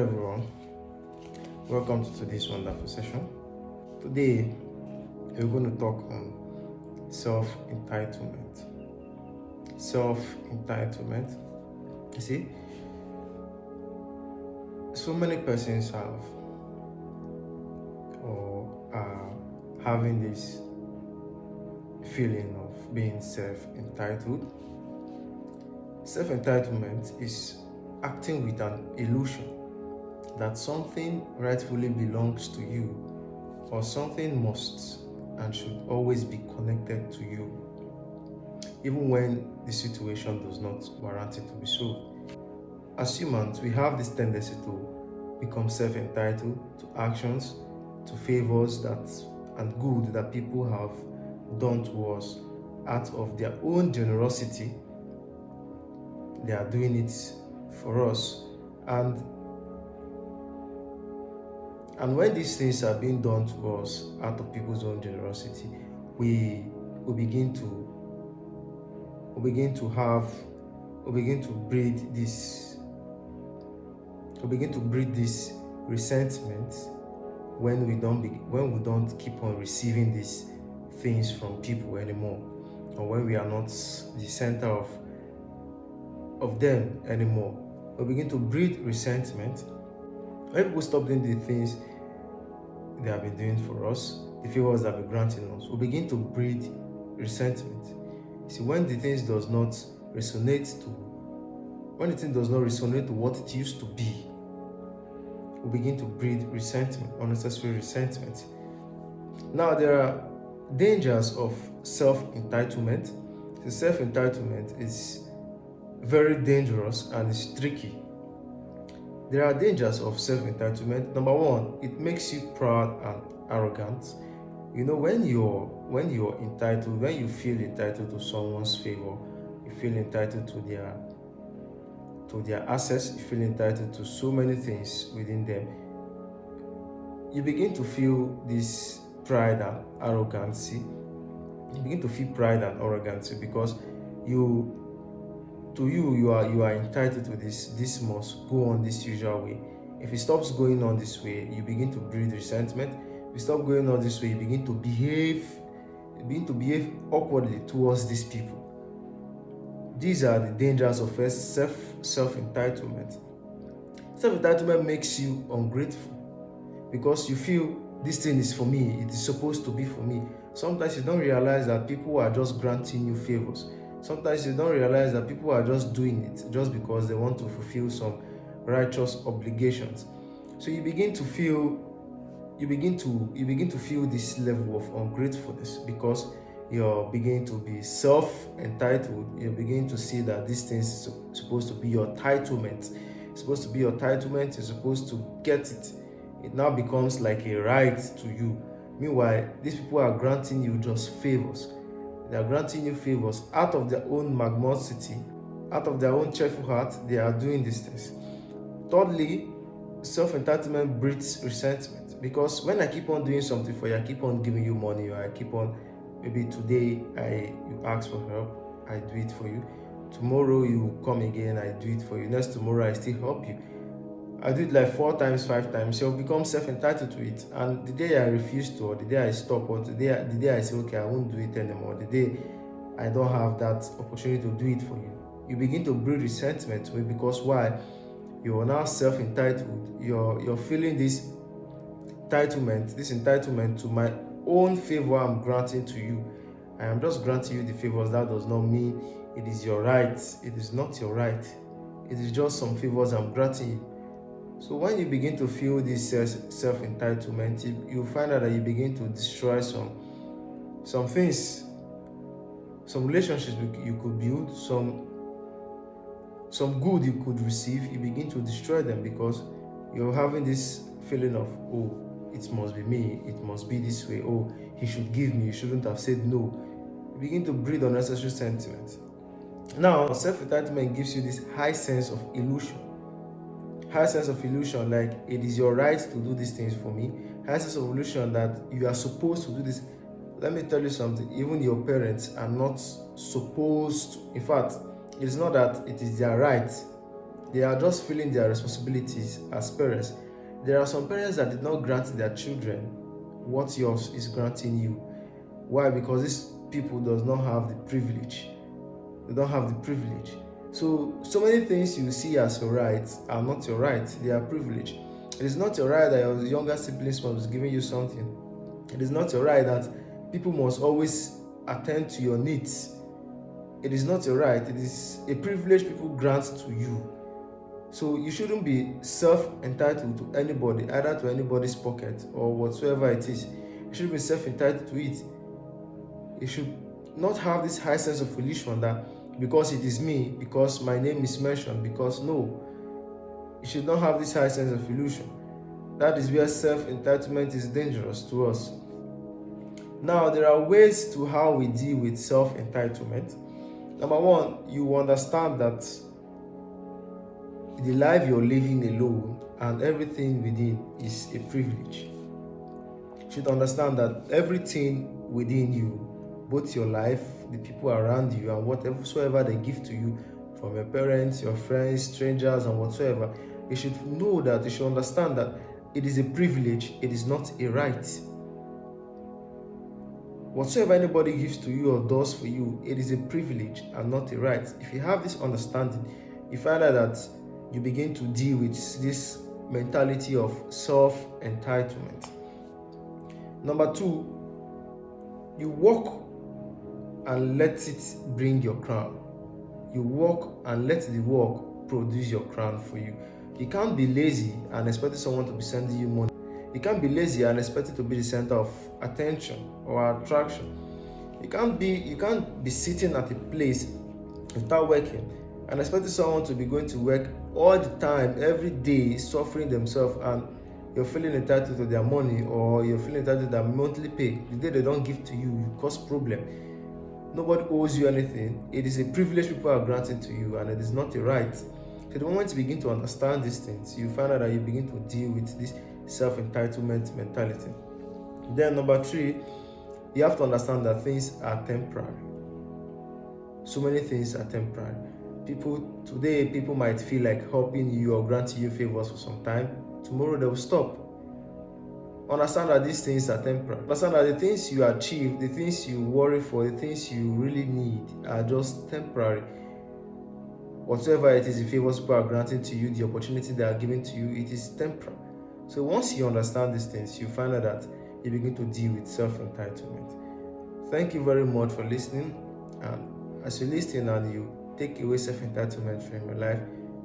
Everyone, welcome to today's wonderful session. Today, we're going to talk on self-entitlement. Self-entitlement. You see, so many persons have or are having this feeling of being self-entitled. Self-entitlement is acting with an illusion that something rightfully belongs to you or something must and should always be connected to you, even when the situation does not warrant it to be so. As humans, we have this tendency to become self-entitled to actions, to favors and good that people have done to us out of their own generosity. They are doing it for us, and when these things are being done to us out of people's own generosity, we begin to breed this resentment when we don't keep on receiving these things from people anymore, or when we are not the center of them anymore. We begin to breed resentment. When people stop doing the things they have been doing for us, the favors that have been granting us, we begin to breed resentment. See, when the things does not resonate to what it used to be, we begin to breed resentment, unnecessary resentment. Now, there are dangers of self-entitlement. The self-entitlement is very dangerous and it's tricky. There are dangers of self-entitlement. Number one, it makes you proud and arrogant. You know, when you're entitled, when you feel entitled to someone's favor, you feel entitled to their access, you feel entitled to so many things within them, you begin to feel this pride and arrogancy. You begin to feel pride and arrogancy because you are entitled to this. This must go on this usual way. If it stops going on this way, you begin to breed resentment. If it stops going on this way, you begin to behave awkwardly towards these people. These are the dangers of self-entitlement. Self-entitlement makes you ungrateful because you feel this thing is for me, it is supposed to be for me. Sometimes you don't realize that people are just granting you favors. Sometimes you don't realize that people are just doing it just because they want to fulfill some righteous obligations. So you begin to feel this level of ungratefulness because you're beginning to be self-entitled. You're beginning to see that this thing is supposed to be your entitlement. It's supposed to be your entitlement. You're supposed to get it. It now becomes like a right to you. Meanwhile, these people are granting you just favors. They are granting you favors out of their own magnanimity, out of their own cheerful heart. They are doing these things. Thirdly, self-entitlement breeds resentment because when I keep on doing something for you, I keep on giving you money, or I keep on, maybe today you ask for help, I do it for you. Tomorrow you come again, I do it for you. Next tomorrow I still help you. I do it like 4 times, 5 times. You'll become self-entitled to it. And the day I refuse to, or the day I stop, or the day I say, okay, I won't do it anymore, the day I don't have that opportunity to do it for you, you begin to breed resentment to it. Because why? You are now self-entitled. You're feeling this entitlement to my own favor I'm granting to you. I am just granting you the favors. That does not mean it is your right. It is not your right. It is just some favors I'm granting you. So when you begin to feel this self-entitlement, you find out that you begin to destroy some things, some relationships you could build, some good you could receive. You begin to destroy them because you're having this feeling of, oh, it must be me, it must be this way, oh, he should give me, you shouldn't have said no. You begin to breed unnecessary sentiment. Now, self-entitlement gives you this high sense of illusion, like it is your right to do these things for me, high sense of illusion that you are supposed to do this. Let me tell you something, even your parents are not supposed to. In fact, it's not that it is their right, They are just feeling their responsibilities as parents. There are some parents that did not grant their children what yours is granting you. Why? Because these people does not have the privilege. They don't have the privilege. So many things you see as your rights are not your rights, they are privilege. It is not your right that your younger siblings must be giving you something. It is not your right that people must always attend to your needs. It is not your right. It is a privilege people grant to you. So you shouldn't be self-entitled to anybody, either to anybody's pocket or whatsoever it is. You shouldn't be self-entitled to it. You should not have this high sense of illusion that because it is me, because my name is mentioned, because no. You should not have this high sense of illusion. That is where self-entitlement is dangerous to us. Now, there are ways to how we deal with self-entitlement. Number one, you understand that the life you're living alone and everything within is a privilege. You should understand that everything within you, both your life, the people around you, and whatsoever they give to you, from your parents, your friends, strangers, and whatsoever, you should know that, you should understand that it is a privilege, it is not a right. Whatsoever anybody gives to you or does for you, it is a privilege and not a right. If you have this understanding, you find out that you begin to deal with this mentality of self-entitlement. Number two, you walk and let it bring your crown. You work and let the work produce your crown for you. You can't be lazy and expect someone to be sending you money. You can't be lazy and expect it to be the center of attention or attraction. You can't be sitting at a place without working and expecting someone to be going to work all the time, every day, suffering themselves, and you're feeling entitled to their money, or you're feeling entitled to their monthly pay. The day they don't give to you, you cause problem. Nobody owes you anything. It is a privilege people are granting to you, and it is not a right. So the moment you begin to understand these things, you find out that you begin to deal with this self-entitlement mentality. Then number three, you have to understand that things are temporary. So many things are temporary. People might feel like helping you or granting you favors for some time. Tomorrow they will stop. Understand that these things are temporary. Understand that the things you achieve, the things you worry for, the things you really need are just temporary. Whatever it is, the favors people are granting to you, the opportunity they are giving to you, it is temporary. So once you understand these things, you find out that you begin to deal with self-entitlement. Thank you very much for listening. And as you listen and you take away self-entitlement from your life,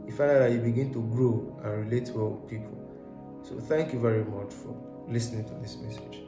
you find out that you begin to grow and relate well with people. So thank you very much for listening to this message.